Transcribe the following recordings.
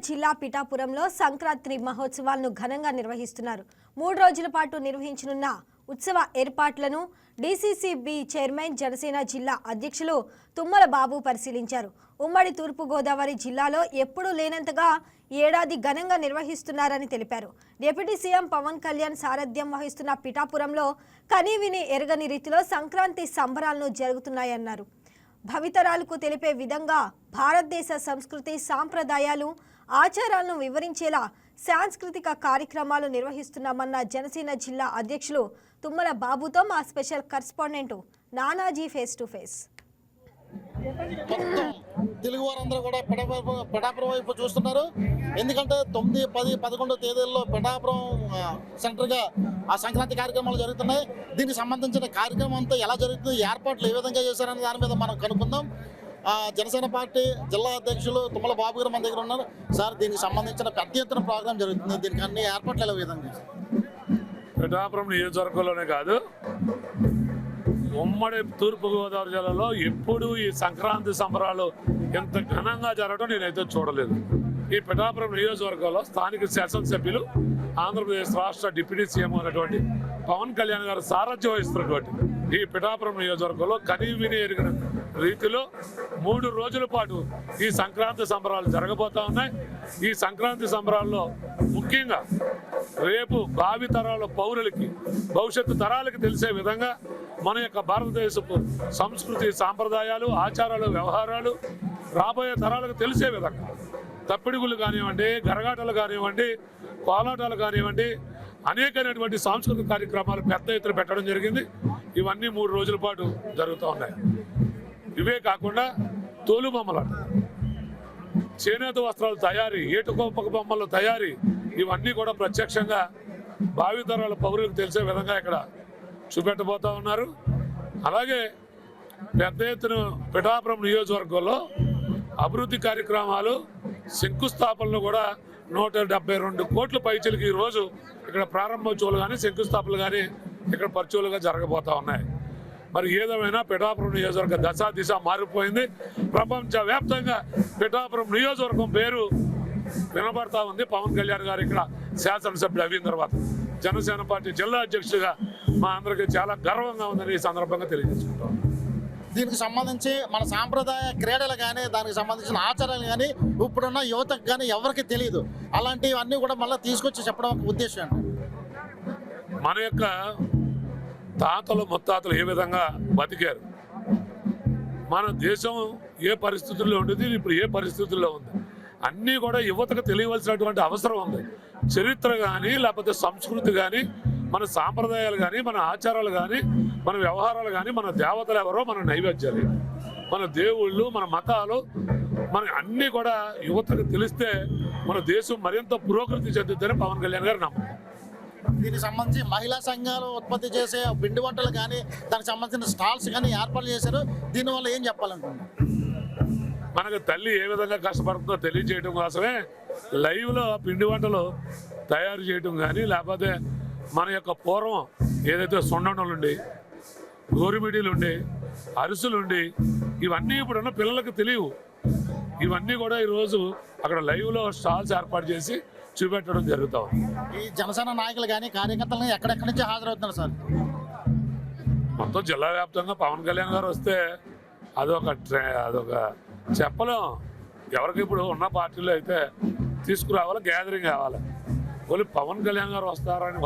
జిల్లా పిఠాపురంలో సంక్రాంతి మహోత్సవాలను ఘనంగా నిర్వహిస్తున్నారు. 3 రోజుల పాటు నిర్వహించనున్న ఉత్సవ ఏర్పాట్లను డీసీసీబీ చైర్మన్ జనసేన జిల్లా అధ్యక్షులు తుమ్మల బాబు పరిశీలించారు. ఉమ్మడి తూర్పు గోదావరి జిల్లాలో ఎప్పుడూ లేనంతగా ఏడాది ఘనంగా నిర్వహిస్తున్నారని తెలిపారు. డిప్యూటీ సీఎం పవన్ కళ్యాణ్ సారథ్యం వహిస్తున్న పిఠాపురంలో కనీవిని ఎరగని రీతిలో సంక్రాంతి సంబరాలను జరుగుతున్నాయన్నారు. భవితరాలకు తెలిపే విధంగా భారతదేశ సంస్కృతి సాంప్రదాయాలు ఆచారాలను వివరించేలా సాంస్కృతిక కార్యక్రమాలు నిర్వహిస్తున్నామన్న జనసేన జిల్లా అధ్యక్షులు తుమ్మల బాబుతో మా special correspondent Nanaji face to face. Telugu వారందరూ కూడా పిఠాపురం వైపు చూస్తున్నారు. ఎందుకంటే 9, 10, 11 తేదీల్లో పిఠాపురం సెంటర్గా ఆ సంక్రాంతి కార్యక్రమాలు జరుగుతున్నాయి. దీనికి సంబంధించిన కార్యక్రమం అంతా ఎలా జరుగుతుంది, ఏర్పాట్లు ఏ విధంగా చేశారనే దాని మీద మనం కనుక్కుందాం. జనసేన పార్టీ జిల్లా అధ్యక్షులు తుమ్మల బాబు గారు మన దగ్గర ఉన్నారు. సార్, దీనికి సంబంధించిన పెద్ద ఎత్తున ప్రోగ్రాం జరుగుతుంది. దీనికి అన్ని ఏర్పాట్లు ఎలా విధంగా? పిఠాపురం నియోజకవర్గంలోనే కాదు, ఉమ్మడి తూర్పుగోదావరి జిల్లాలో ఎప్పుడు ఈ సంక్రాంతి సంబరాలు ఎంత ఘనంగా జరగడం నేనైతే చూడలేదు. ఈ పిఠాపురం నియోజకవర్గంలో స్థానిక శాసనసభ్యులు ఆంధ్రప్రదేశ్ రాష్ట్ర డిప్యూటీ సీఎం అయినటువంటి పవన్ కళ్యాణ్ గారు సారథ్యం వహిస్తున్నటువంటి ఈ పిఠాపురం నియోజకవర్గంలో కనీవిని ఎరిగిన రీతిలో 3 రోజుల పాటు ఈ సంక్రాంతి సంబరాలు జరగబోతా ఉన్నాయి. ఈ సంక్రాంతి సంబరాల్లో ముఖ్యంగా రేపు భావి తరాల పౌరులకి, భవిష్యత్తు తరాలకి తెలిసే విధంగా మన యొక్క భారతదేశపు సంస్కృతి సాంప్రదాయాలు ఆచారాలు వ్యవహారాలు రాబోయే తరాలకు తెలిసే విధంగా తప్పిడుగులు కానివ్వండి, గరగాటలు కానివ్వండి, కోలాటాలు కానివ్వండి, అనేకమైనటువంటి సాంస్కృతిక కార్యక్రమాలు పెద్ద ఎత్తున పెట్టడం జరిగింది. ఇవన్నీ 3 రోజుల పాటు జరుగుతూ ఉన్నాయి. ఇవే కాకుండా తోలు బొమ్మలాట, చేనేత వస్త్రాల తయారీ, ఏటుకొంపక బొమ్మల తయారీ, ఇవన్నీ కూడా ప్రత్యక్షంగా భావితరాల పౌరులకు తెలిసే విధంగా ఇక్కడ చూపెట్టబోతా ఉన్నారు. అలాగే పెద్ద ఎత్తున పిఠాపురం నియోజకవర్గంలో అభివృద్ధి కార్యక్రమాలు శంకుస్థాపనలు కూడా 172 కోట్ల పైచలకి ఈరోజు ఇక్కడ ప్రారంభోత్సవాలు కానీ శంకుస్థాపనలు కానీ ఇక్కడ పరిచయాలుగా జరగబోతా ఉన్నాయి. మరి ఏదేమైనా పిఠాపురం నియోజకవర్గ దిశ మారిపోయింది. ప్రపంచవ్యాప్తంగా పిఠాపురం నియోజకవర్గం పేరు వినబడతా ఉంది. పవన్ కళ్యాణ్ గారు ఇక్కడ శాసనసభ్యులు అయిన తర్వాత జనసేన పార్టీ జిల్లా అధ్యక్షుడిగా మా అందరికీ చాలా గర్వంగా ఉందని ఈ సందర్భంగా తెలియజేసుకుంటాం. దీనికి సంబంధించి మన సాంప్రదాయ క్రీడలు కానీ దానికి సంబంధించిన ఆచారాలు కానీ ఇప్పుడున్న యువతకు కానీ ఎవరికి తెలియదు. అలాంటివన్నీ కూడా మళ్ళీ తీసుకొచ్చి చెప్పడం ఒక ఉద్దేశం. మన యొక్క తాతలు ముత్తాతలు ఏ విధంగా బతికారు, మన దేశం ఏ పరిస్థితుల్లో ఉండేది, ఇప్పుడు ఏ పరిస్థితుల్లో ఉంది, అన్నీ కూడా యువతకు తెలియవలసినటువంటి అవసరం ఉంది. చరిత్ర కానీ లేకపోతే సంస్కృతి కానీ మన సాంప్రదాయాలు కానీ మన ఆచారాలు కానీ మన వ్యవహారాలు కానీ మన దేవతలు ఎవరో మన నైవేద్యాలు మన దేవుళ్ళు మన మతాలు మన అన్నీ కూడా యువతకు తెలిస్తే మన దేశం మరింత పురోగతి చెందుతుందని పవన్ కళ్యాణ్ గారు నమ్మకం. దీనికి సంబంధించి మహిళా సంఘాలు ఉత్పత్తి చేసే పిండి వంటలు కానీ దానికి సంబంధించిన స్టాల్స్ కానీ ఏర్పాటు చేశారు. దీనివల్ల ఏం చెప్పాలనుకుంటున్నారు? మనకు తల్లి ఏ విధంగా కష్టపడుతుందో తెలియజేయడం కోసమే లైవ్లో పిండి వంటలు తయారు చేయడం కానీ లేకపోతే మన యొక్క పూర్వం ఏదైతే సొండలుండి గోరుమిడీలుండి అరిసెలుండి ఇవన్నీ ఇప్పుడున్న పిల్లలకు తెలియవు. ఇవన్నీ కూడా ఈరోజు అక్కడ లైవ్లో స్టాల్స్ ఏర్పాటు చేసి చూపెట్టడం జరుగుతూ ఉంది. ఈ జనసేన నాయకులు కానీ కార్యకర్తలు ఎక్కడెక్కడి నుంచి హాజరవుతున్నారు సార్? మొత్తం జిల్లా వ్యాప్తంగా పవన్ కళ్యాణ్ గారు వస్తే అదొక చెప్పలేం. ఎవరికి ఇప్పుడు ఉన్న పార్టీలో అయితే తీసుకురావాలి, గ్యాదరింగ్ కావాలి. ఓన్లీ పవన్ కళ్యాణ్ గారు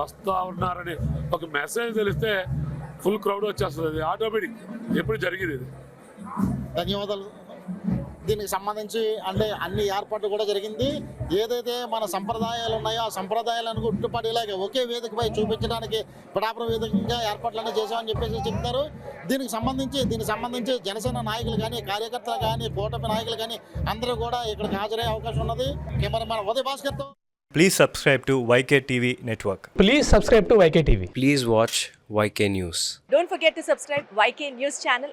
వస్తూ ఉన్నారని ఒక మెసేజ్ తెలిస్తే ఫుల్ క్రౌడ్ వచ్చేస్తుంది. అది ఆటోమేటిక్ ఎప్పుడు జరిగేది ఇది. ధన్యవాదాలు. దీనికి సంబంధించి అంటే అన్ని ఏర్పాట్లు కూడా జరిగింది. ఏదైతే మన సంప్రదాయాలు ఉన్నాయో ఆ సంప్రదాయాలను గుర్తుపడేలాగా ఒకే వేదికపై చూపించడానికి పిఠాపురం వేదికగా ఏర్పాట్లన్నీ చేశామని చెప్పేసి చెప్తారు. దీనికి సంబంధించి జనసేన నాయకులు కానీ కార్యకర్తలు కానీ కూటమి నాయకులు కానీ అందరూ కూడా ఇక్కడికి హాజరయ్యే అవకాశం ఉన్నది. కెమెరామెన్ ఉదయ్ భాస్కర్తో. Please subscribe to YK TV Network. Please subscribe to YK TV. Please watch YK News. Don't forget to subscribe YK News channel